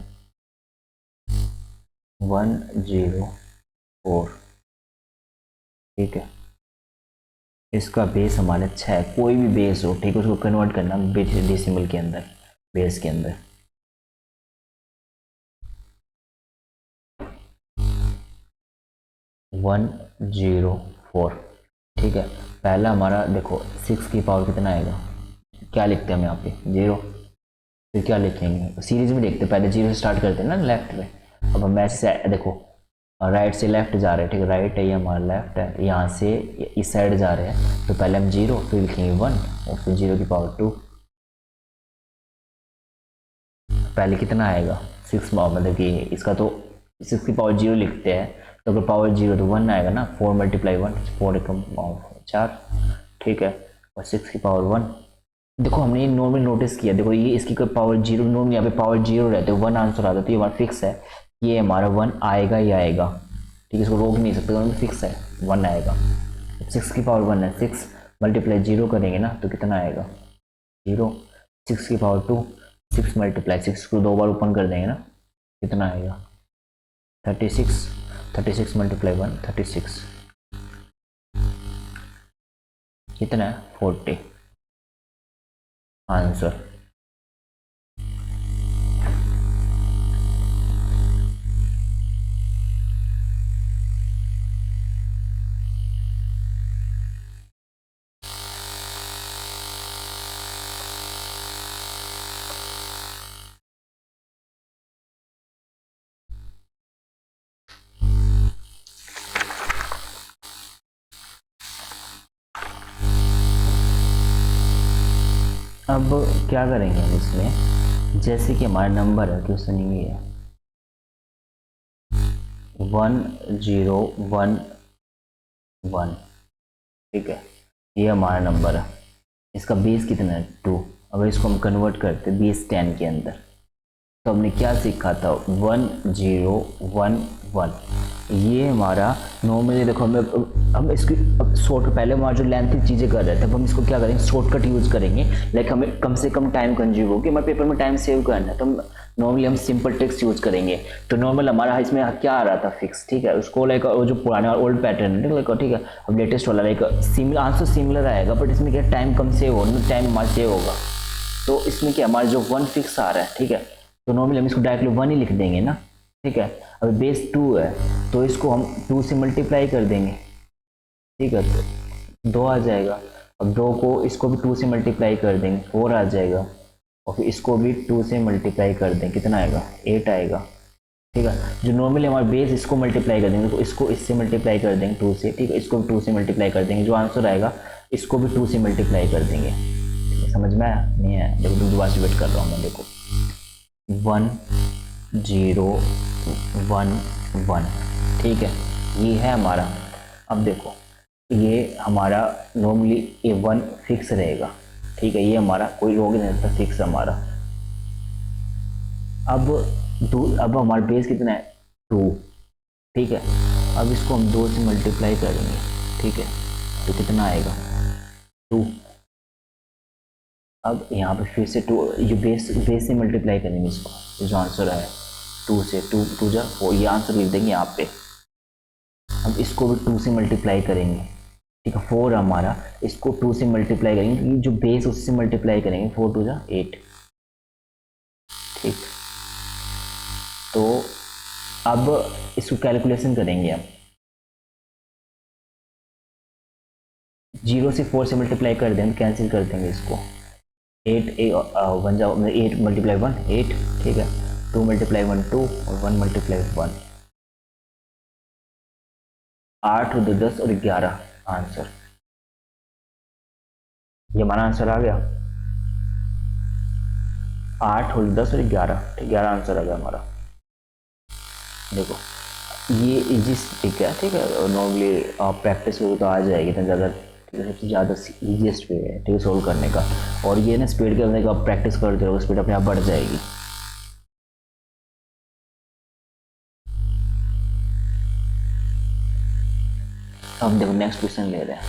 104, ठीक है। इसका बेस हमारे 6 है, कोई भी बेस हो, ठीक है, उसको कन्वर्ट करना डेसिमल के अंदर, बेस के अंदर। वन जीरो फोर, ठीक है। पहला हमारा देखो 6 की पावर कितना आएगा, क्या लिखते हैं हम यहाँ पे 0, फिर क्या लिखेंगे सीरीज में देखते हैं, पहले 0 से स्टार्ट करते हैं ना लेफ्ट में। अब हम ऐसे देखो राइट से लेफ्ट जा रहे हैं, ठीक है, राइट है ये हमारा, लेफ्ट है, यहाँ से इस साइड जा रहे हैं, तो पहले हम 0 फिर लिखेंगे 1 और फिर 0 की पावर 2। पहले कितना आएगा 6 मतलब कि इसका तो 6 की पावर 0 लिखते हैं, तो अगर पावर 0 तो 1 आएगा ना, 4 × 1 4 एकम 4, ठीक है। और 6 की पावर 1, देखो हमने ये नॉर्मल नोटिस किया, देखो ये इसकी कोई पावर 0 नॉर्मल यहाँ पे पावर 0 रहते 1 आंसर आता, तो ये हमारा फिक्स है, ये हमारा 1 आएगा ही आएगा, ठीक है, इसको रोक नहीं सकते, फिक्स है 1 आएगा। 6 की पावर 1 है, 6 × 0 करेंगे ना तो कितना आएगा 0। 6 की पावर 2, 6 × 6 को 2 बार ओपन कर देंगे ना, कितना आएगा 36, 36 × 1 36, कितना है 40 आंसर। अब क्या करेंगे हम इसमें, जैसे कि हमारा नंबर है, क्वेश्चन ये है 1011, ठीक है, ये हमारा नंबर है, इसका बेस कितना है 2। अगर इसको हम कन्वर्ट करते बेस 10 के अंदर, तो हमने क्या सीखा था 1011, ये हमारा नॉर्मली देखो हम इसकी शॉर्ट पहले हमारा जो लेंथी चीज़ें कर रहे थे, अब हम इसको क्या करेंगे शॉर्टकट यूज़ करेंगे, लाइक हमें कम से कम टाइम कंज्यूम होगी, हमारे पेपर में टाइम सेव करना है, तो नॉर्मली हम सिंपल टेक्स्ट यूज़ करेंगे। तो नॉर्मल हमारा इसमें क्या आ रहा था फिक्स, ठीक है, उसको लाइक वो जो पुराना ओल्ड पैटर्न है लाइक, ठीक है, अब लेटेस्ट वाला लाइक सिमिलर आंसर सिमिलर आएगा, बट इसमें क्या टाइम कम सेव हो, टाइम हमारा सेव होगा, तो इसमें क्या हमारा जो 1 फिक्स आ रहा है, ठीक है, तो नॉर्मली हम इसको डायरेक्टली 1 ही लिख देंगे ना, ठीक है। अब बेस 2 है तो इसको हम 2 से मल्टीप्लाई कर देंगे, ठीक है, तो 2 आ जाएगा। अब 2 को इसको भी 2 से मल्टीप्लाई कर देंगे, 4 आ जाएगा, और फिर इसको भी 2 से मल्टीप्लाई कर देंगे, कितना आएगा 8 आएगा, ठीक है। जो नॉर्मली हमारा बेस इसको मल्टीप्लाई कर देंगे, तो इसको इससे मल्टीप्लाई कर देंगे 2 से, ठीक है, इसको भी 2 से मल्टीप्लाई कर देंगे, जो आंसर आएगा इसको भी 2 से मल्टीप्लाई कर देंगे, समझ में आया नहीं है? देखो दोबारा से वेट कर रहा हूँ मैं, देखो 1011, ठीक है, ये है हमारा। अब देखो ये हमारा नॉर्मली ये 1 फिक्स रहेगा, ठीक है, ये हमारा कोई रोक नहीं सकता, फिक्स हमारा। अब हमारा बेस कितना है 2, ठीक है, अब इसको हम 2 से मल्टीप्लाई करेंगे, ठीक है, तो कितना आएगा 2। अब यहाँ पे फिर से 2 ये बेस से मल्टीप्लाई करेंगे इसको, जो आंसर है 2 से 2 2 जा वो, ये आंसर लिख देंगे यहाँ पे। अब इसको भी 2 से मल्टीप्लाई करेंगे, ठीक है, 4 हमारा, इसको 2 से मल्टीप्लाई करेंगे, ये जो बेस उससे मल्टीप्लाई करेंगे, 4 2 जा 8, ठीक। तो अब इसको कैलकुलेशन करेंगे हम, 0 से 4 से मल्टीप्लाई कर देंगे, कैंसिल कर देंगे इसको। 8 वन जाओ, 8 मल्टीप्लाई 1 8, ठीक है। 2 मल्टीप्लाई 1 2 और 1 मल्टीप्लाई 1, 8 और 2 10 और 11 आंसर। ये हमारा आंसर आ गया, 8 और 10 और 11, ठीक, 11 आंसर आ गया हमारा। देखो ये इजी ट्रिक है, ठीक है, और नॉर्मली आप प्रैक्टिस करो तो आ जाएगी इतना ज़्यादा, सबसे ज़्यादा ईजीएस्ट वे है, ठीक है, सोल्व करने का। और ये ना स्पीड करने का आप प्रैक्टिस करते रहो, स्पीड अपने आप बढ़ जाएगी। अब देखो नेक्स्ट क्वेश्चन ले रहे हैं।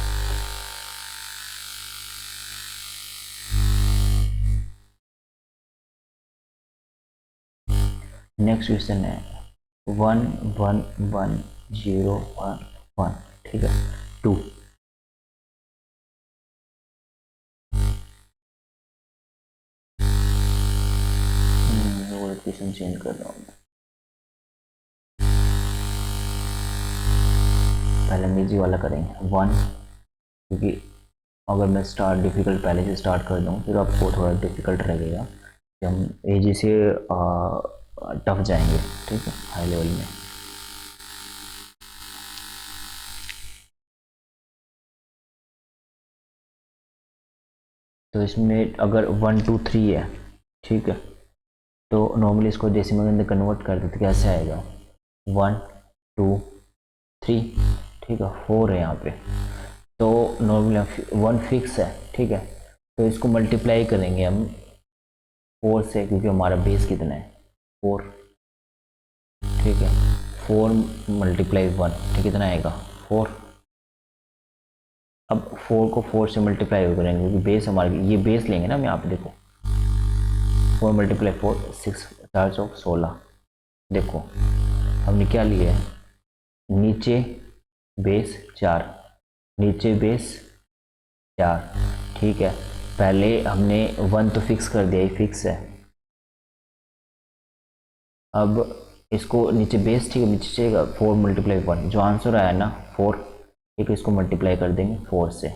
नेक्स्ट क्वेश्चन है 1 1 1 0 1 1, ठीक है, 2। क्वेश्चन चेंज कर रहा हूँ, पहले हम इजी वाला करेंगे 1, क्योंकि अगर मैं स्टार्ट डिफ़िकल्ट पहले से स्टार्ट कर दूँ फिर आपको थोड़ा डिफ़िकल्ट लगेगा कि हम एजी से टफ जाएंगे, ठीक है, हाई लेवल में। तो इसमें अगर 1 2 3 है, ठीक है, तो नॉर्मली इसको डेसिमल के अंदर कन्वर्ट कर देते, कैसे आएगा 1 2 3, ठीक है, 4 है यहाँ पे, तो नॉर्मली 1 फिक्स है, ठीक है, तो इसको मल्टीप्लाई करेंगे हम 4 से, क्योंकि हमारा बेस कितना है 4, ठीक है, 4 मल्टीप्लाई 1, ठीक, कितना आएगा 4। अब 4 को 4 से मल्टीप्लाई करेंगे, क्योंकि बेस हमारे ये बेस लेंगे ना हम यहाँ पे, देखो 4 मल्टीप्लाई 4 6 4 चौक 16, देखो हमने क्या लिया है, नीचे बेस 4, नीचे बेस 4, ठीक है, पहले हमने 1 तो फिक्स कर दिया, ये फिक्स है। अब इसको नीचे बेस, ठीक है, नीचे चाहिएगा 4 मल्टीप्लाई 1, जो आंसर आया ना 4, ठीक है, इसको मल्टीप्लाई कर देंगे 4 से,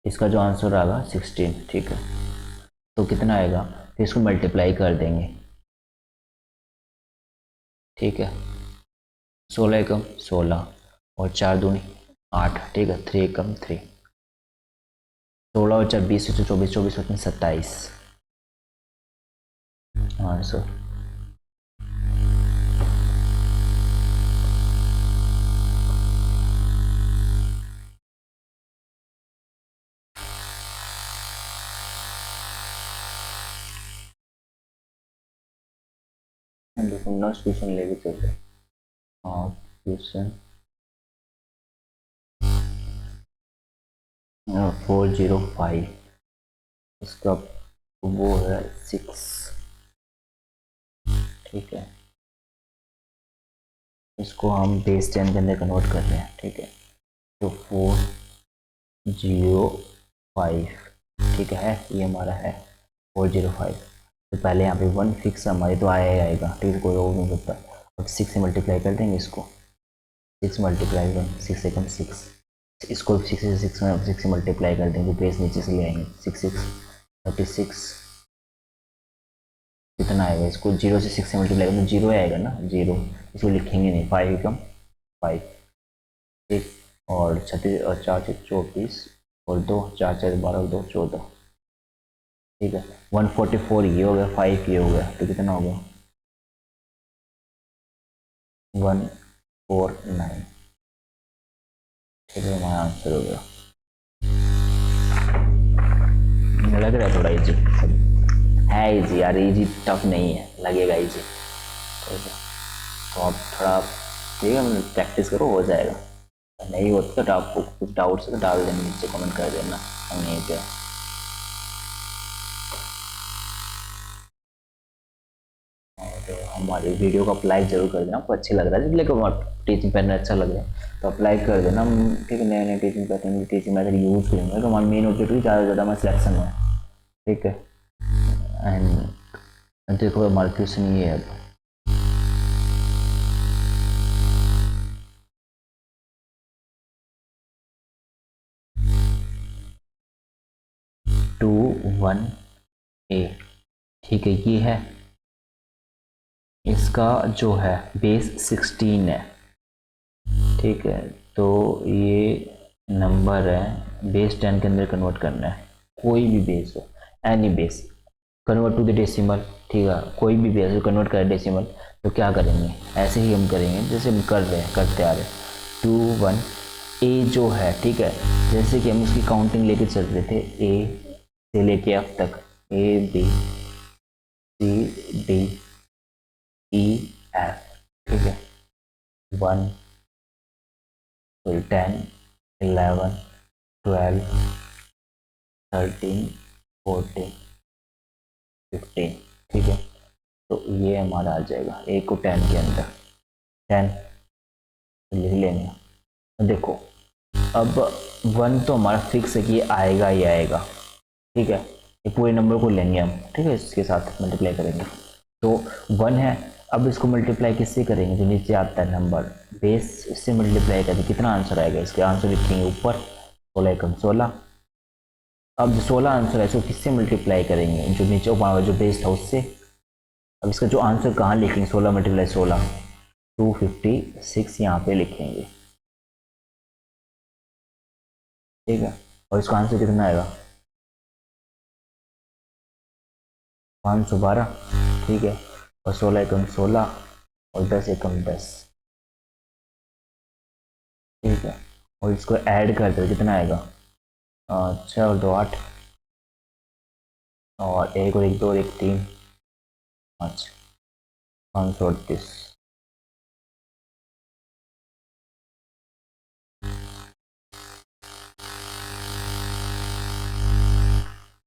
इसका जो आंसर आएगा 16, ठीक है, तो कितना आएगा, फिर इसको मल्टीप्लाई कर देंगे, ठीक है, 16 एकम 16 और 4 दूनी 8, ठीक है, 3 एकम 3, 16 और 4 20 से 24 24 होते हैं 27 आंसर। देखो नेक्स्ट क्वेश्चन लेके चलते हैं। हाँ, क्वेश्चन 405, इसका वो है 6, ठीक है, इसको हम बेस 10 के अंदर कन्वर्ट कर रहे हैं, ठीक है, तो 405, ठीक है, ये हमारा है 405, तो पहले यहाँ पे 1 फिक्स हमारी तो आया ही आएगा, ठीक है, कोई और नहीं सकता। अब 6 से मल्टीप्लाई कर देंगे इसको, 6 मल्टीप्लाई 1 6 सेकंड 6, इसको 6 से 6 से मल्टीप्लाई कर देंगे, बेस नीचे से ले आएंगे, 6 6 36, कितना आएगा, इसको 0 से 6 से मल्टीप्लाई करें तो 0 आएगा ना, 0, इसको लिखेंगे नहीं, 5 एकम 5, ठीक, और 36 और 4 से 24 और 2 4 4 12 और 2 14, ठीक है, 144 ये हो गया, 5 ये हो गया, तो कितना हो गया 149, ठीक है, हमारा आंसर हो गया। लग रहा है थोड़ा इजी है, इजी यार, इजी टफ नहीं है, लगेगा इजी, ठीक है, तो आप थोड़ा, ठीक है, प्रैक्टिस करो, हो जाएगा, नहीं होता तो आपको कुछ डाउट्स तो डाल देना, नीचे कमेंट कर देना, हम यहीं पे। और हमारी वीडियो को अप्लाई जरूर कर देना, आपको अच्छी लग रहा है, लेकिन टीचिंग पैटर्न अच्छा लग रहा है तो अप्लाई कर देना, ठीक है, नए नए teaching pattern teaching method use करेंगे, तो हमारा मेन ऑब्जेक्टिव ज़्यादा से ज़्यादा हमारा सिलेक्शन है, ठीक है। एंड देखो हमारा क्वेश्चन ये है, ठीक है, ये है इसका जो है बेस 16 है, ठीक है। तो ये नंबर है बेस 10 के अंदर कन्वर्ट करना है, कोई भी बेस हो, any base convert to the decimal, ठीक है। कोई भी बेस कन्वर्ट करे डेसिमल, तो क्या करेंगे, ऐसे ही हम करेंगे जैसे हम कर रहे हैं, करते आ रहे हैं। 2 1 ए जो है, ठीक है, जैसे कि हम उसकी काउंटिंग लेके चल रहे थे, ए से लेके एफ तक, A B C D E F, ठीक है। 1 फिर 10 11 12 13 14 15, ठीक है। तो ये हमारा आ जाएगा ए को 10 के अंदर, 10 लिख लेंगे। देखो अब 1 तो हमारा फिक्स है कि ये आएगा ही आएगा, ठीक है। ये पूरे नंबर को लेंगे हम, ठीक है, इसके साथ मल्टीप्लाई करेंगे। तो 1 है, अब इसको मल्टीप्लाई किससे करेंगे, जो नीचे आता है नंबर बेस, इससे मल्टीप्लाई करेंगे, कितना आंसर आएगा, इसके आंसर लिखेंगे ऊपर 16 एकम 16। अब जो 16 आंसर है इसको किससे मल्टीप्लाई करेंगे, जो नीचे ऊपर जो बेस था उससे। अब इसका जो आंसर कहाँ लिखेंगे, 16 मल्टीप्लाई 16 256 यहाँ पे लिखेंगे, ठीक है। और इसका आंसर कितना आएगा 512, ठीक है। और 16 एकम 16 और 10 एकम 10, ठीक है। और इसको ऐड करते कितना आएगा 6 और 2 8 और 1 और 1 2 और 1 3 5 538।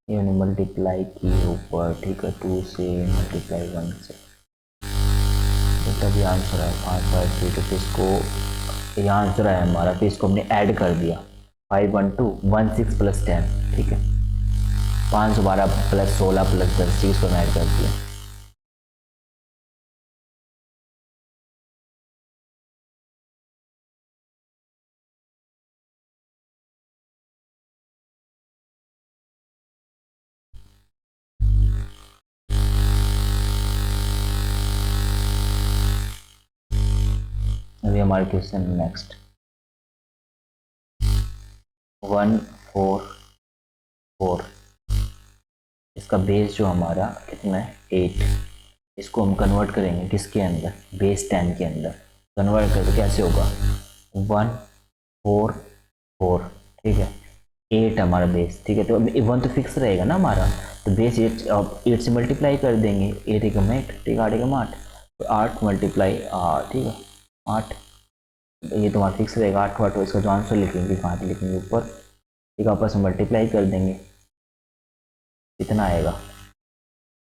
ये मल्टीप्लाई की ऊपर, ठीक है, 2 से मल्टीप्लाई 1 से, तो तभी आंसर है 553। तो इसको ये आंसर है हमारा, फिर इसको हमने ऐड कर दिया 512 16 प्लस 10, ठीक है, 512 प्लस 16 प्लस 10, इसको हम ऐड कर दिया। अभी हमारे क्वेश्चन नेक्स्ट 1 4 4, इसका बेस जो हमारा कितना है 8, इसको हम कन्वर्ट करेंगे किसके अंदर, बेस 10 के अंदर। कन्वर्ट करके कैसे होगा 1 4 4, ठीक है, 8 हमारा बेस, ठीक है। तो अब 1 तो फिक्स रहेगा ना हमारा, तो बेस 8 से मल्टीप्लाई कर देंगे, 8 एकम 8, ठीक है, 8 एकम 8, तो 8 मल्टीप्लाई 8, ठीक है 8, ये तो वहाँ फिक्स रहेगा 8 8। इसका जो आंसर लिखेंगे कहाँ पे लिखेंगे ऊपर, ठीक है, आपस में मल्टीप्लाई कर देंगे, कितना आएगा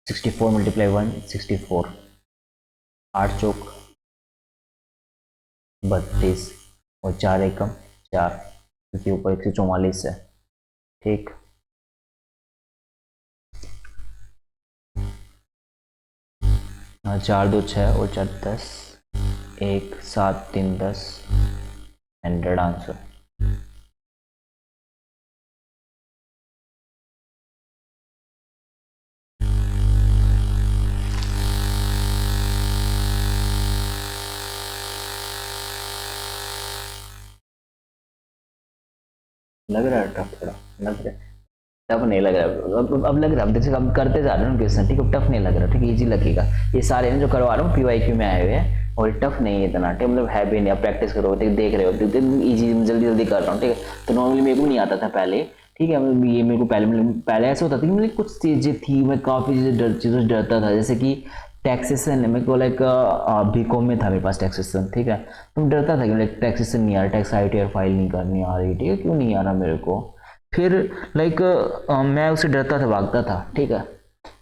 64 मल्टीप्लाई 1 64, 8 चौक 32 और 4 एकम 4, क्योंकि ऊपर 144 है, ठीक। हाँ 4 2 6 और 4 10, 1 7 3 10, 100 आंसर। लग रहा है टफ, थोड़ा लग रहा है टफ, नहीं लग रहा अब लग रहा है, जैसे हम करते जा रहे हैं क्वेश्चन, ठीक है, टफ नहीं लग रहा, ठीक है, इजी लगेगा। ये सारे जो करवा रहा हूँ PYQ में आए हुए हैं, और टफ नहीं है इतना, ठीक, मतलब है भी नहीं, आप प्रैक्टिस करो, देख रहे हो, इजी जल्दी जल्दी कर रहा हूँ, ठीक है। तो नॉर्मली मेरे को नहीं आता था पहले, ठीक है, ये मेरे को पहले ऐसा होता था कि मतलब कुछ चीज़ें थी, मैं काफ़ी चीज़ों से डरता था, जैसे कि टैक्सेशन मेरे को लाइक बीकॉम में था मेरे पास टैक्सेशन, ठीक है, तो डरता था कि लाइक टैक्सेशन नहीं आ रहा, टैक्स ITR फाइल नहीं करनी आ रही, ठीक है, क्यों नहीं आ रहा मेरे को। फिर लाइक मैं उससे डरता था, भागता था, ठीक है,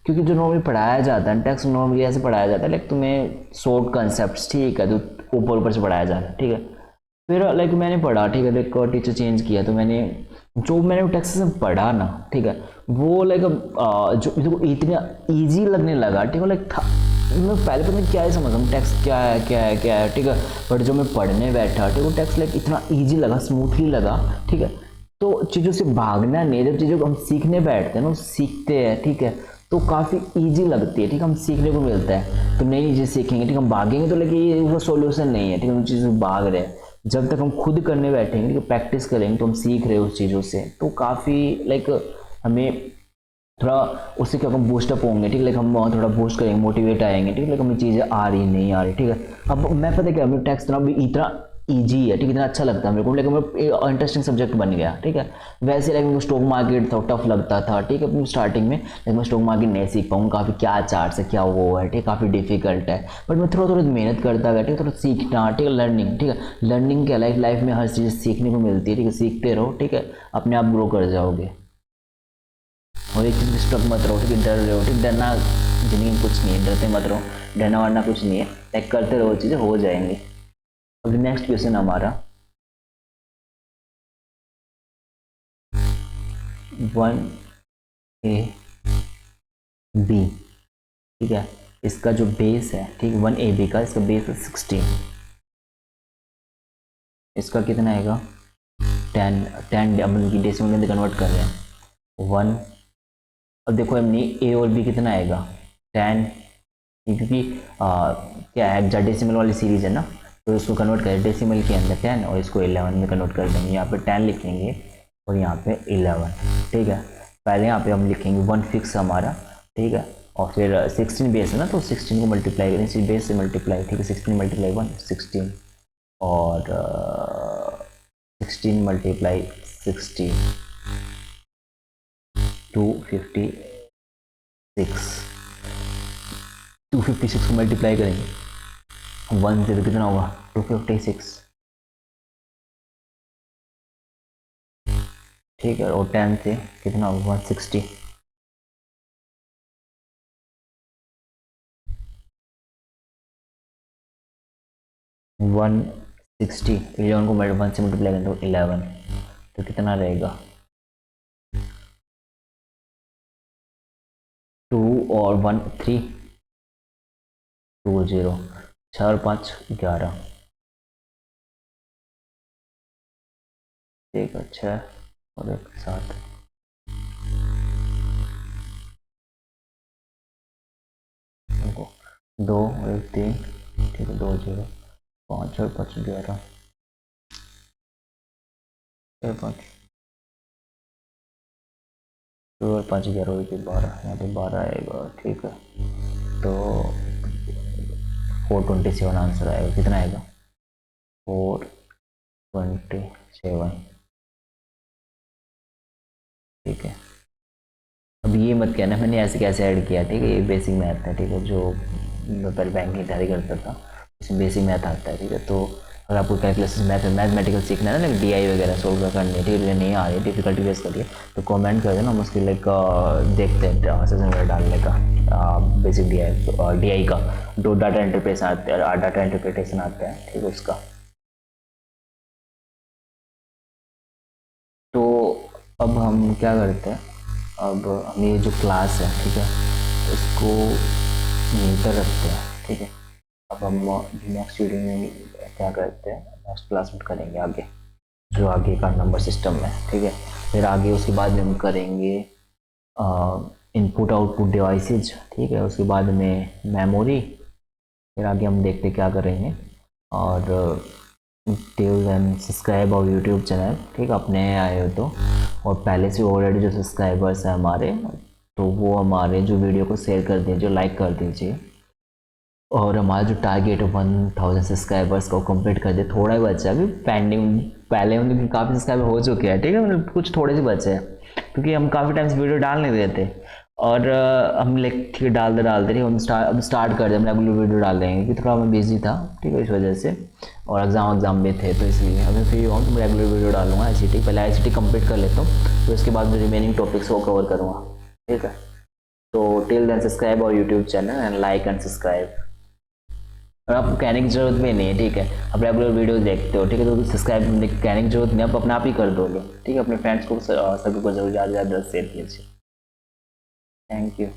क्योंकि जो नॉर्मली पढ़ाया जाता है टैक्स, नॉर्मली ऐसे पढ़ाया जाता है लाइक तुम्हें शॉर्ट कॉन्सेप्ट्स, ठीक है, जो ऊपर ऊपर से पढ़ाया जाता है, ठीक है। फिर लाइक मैंने पढ़ा, ठीक है, लाइक टीचर चेंज किया, तो मैंने जो मैंने टैक्सेशन पढ़ा ना, ठीक है, वो लाइक जो इतना ईजी लगने लगा, ठीक है, लाइक था मैं पहले पता नहीं क्या ही समझ रहा टैक्स क्या है क्या है क्या है, ठीक है, बट जो मैं पढ़ने बैठा, ठीक है, वो टैक्स लाइक इतना ईजी लगा, स्मूथली लगा, ठीक है। तो चीज़ों से भागना नहीं, जब चीज़ों को हम सीखने बैठते हैं ना, सीखते हैं, ठीक है, तो काफ़ी इजी लगती है, ठीक है, हम सीखने को मिलता है। तो नई चीज़ें सीखेंगे, ठीक है, हम भागेंगे तो लेकिन ये वो सॉल्यूशन नहीं है, ठीक है, उन चीज़ों से भाग रहे हैं। जब तक हम खुद करने बैठेंगे, ठीक है, प्रैक्टिस करेंगे तो हम सीख रहे हैं उस चीज़ों से, तो काफ़ी लाइक हमें थोड़ा उससे क्या हम बूस्टअप होंगे, ठीक है, लाइक हम थोड़ा बूस्ट करेंगे, मोटिवेट आएंगे, ठीक है, लाइक हमें चीज़ें आ रही नहीं आ रही, ठीक है। अब मैं पता क्या, मेरे टैक्स इतना ईजी है, ठीक है, इतना अच्छा लगता है मेरे को, लेकिन मेरा इंटरेस्टिंग सब्जेक्ट बन गया, ठीक है। वैसे लाइक मेरे को स्टॉक मार्केट था टफ लगता था, ठीक है, अपनी स्टार्टिंग में, लेकिन मैं स्टॉक मार्केट नहीं सीख पाऊँ, काफ़ी क्या चार्ट है क्या वो है, ठीक है, काफ़ी डिफिकल्ट है, बट मैं थोड़ा थोड़ा मेहनत करता गया, ठीक है, थोड़ा सीखना, ठीक है, लर्निंग, ठीक है, लर्निंग क्या लाइफ में हर चीज़ सीखने को मिलती है, ठीक है, सीखते रहो, ठीक है, अपने आप ग्रो कर जाओगे। और एक चीज़ स्टॉक मत रहो, ठीक है, डर रहे हो, ठीक, डरना जिंदगी में कुछ नहीं है, डरते मत रहो, डरना वरना कुछ नहीं है, लाइक करते रहो, चीज़ें हो जाएंगी। अभी नेक्स्ट क्वेश्चन हमारा 1AB, ठीक है, इसका जो बेस है, ठीक, 1AB का इसका बेस है 16, इसका कितना आएगा 10, 10 अपन डेसिमल में कन्वर्ट कर रहे हैं 1। अब देखो हमने A और B कितना आएगा 10, क्योंकि क्या है डेसिमल वाली सीरीज है ना, तो इसको कन्वर्ट करें डेसिमल के अंदर 10 और इसको 11 में कन्वर्ट कर देंगे। यहाँ पे 10 लिखेंगे और यहाँ पे 11, ठीक है। पहले यहाँ पे हम लिखेंगे 1 फिक्स हमारा, ठीक है, और फिर 16 बेस है ना, तो 16 को मल्टीप्लाई करें, इसी बेस से मल्टीप्लाई, ठीक है, 16 मल्टीप्लाई 1 16 और 16 मल्टीप्लाई 60 256, 256 को मल्टीप्लाई करेंगे 1 से तो कितना होगा 256, ठीक है, और 10 से कितना होगा 160, वन 60, 11 को 1 से मल्टीप्लाई करें तो 11, तो कितना रहेगा 2 और 1 3 2 0, 6 और 5 11, ठीक है, 6 और 1 7, दो और 1 3, ठीक है, 2 0, 5 और 5 11, 5 2 और 5 11 1 12, यहाँ पे 12 आएगा, ठीक है, तो 427 आंसर आएगा। कितना आएगा 427, ठीक है। अब ये मत कहना मैंने ऐसे कैसे ऐड किया, ठीक है, ये बेसिक मैथ है, ठीक है, जो मैं पहले बैंकिंग तैयारी करता था उसमें बेसिक मैथ आता है, ठीक है। तो अगर आपको कैलकुलेशन मैथमेटिकल सीखना है ना, लाइक DI वगैरह सोल्व करनी है, ठीक है, नहीं आ रही है, डिफिकल्टी फेस करिए तो कमेंट कर देना, हम उसके लाइक देखते हैं सेशन वगैरह डालने का, बेसिक DI का दो डाटा इंटरप्रिटेशन आता है, ठीक है, उसका। तो अब हम क्या करते हैं, अब हम ये जो क्लास है, ठीक है, इसको यहीं पर रखते हैं, ठीक है। अब हम नेक्स्ट वीडियो में क्या करते हैं, नेक्स्ट क्लास में करेंगे आगे, जो आगे का नंबर सिस्टम है, ठीक है। फिर आगे उसके बाद में हम करेंगे इनपुट आउटपुट डिवाइसेज, ठीक है, उसके बाद में मेमोरी, फिर आगे हम देखते क्या करेंगे। और टिल देन सब्सक्राइब और यूट्यूब चैनल, ठीक है, अपने आए हो तो, और पहले से ऑलरेडी जो सब्सक्राइबर्स हैं हमारे, तो वो हमारे जो वीडियो को शेयर कर दीजिए, लाइक कर दीजिए, और हमारा जो टारगेट है 1000 सब्सक्राइबर्स को कंप्लीट कर दे। थोड़ा ही बचा है अभी पेंडिंग, पहले उनके काफ़ी सब्सक्राइबर हो चुके हैं, ठीक है, मतलब कुछ थोड़े से बचे हैं, क्योंकि हम काफ़ी टाइम से वीडियो डाल नहीं देते, और हम लाइक ठीक है डालते ठीक, हम स्टार्ट कर दें, हम रेगुलर वीडियो डाल देंगे, क्योंकि थोड़ा मैं बिजी था, ठीक है, इस वजह से, और एग्ज़ाम में थे, तो इसलिए अगर फ्री हूँ तो मैं रेगुलर वीडियो डालूंगा। ICT पहले ICT कंप्लीट कर लेता हूँ, तो इसके बाद मैं रिमेनिंग टॉपिक्स को कवर करूँगा, ठीक है। तो टिल देन सब्सक्राइब और YouTube channel and like and subscribe, और आपको कहने की जरूरत भी नहीं है, ठीक है, आप रेगुलर वीडियोस देखते हो, ठीक है, तो सब्सक्राइब कहने की जरूरत नहीं, आप अपने आप ही कर दोगे, ठीक है। अपने फ्रेंड्स को सभी को जरूर ज़्यादा से ज़्यादा शेयर कीजिए। Thank you.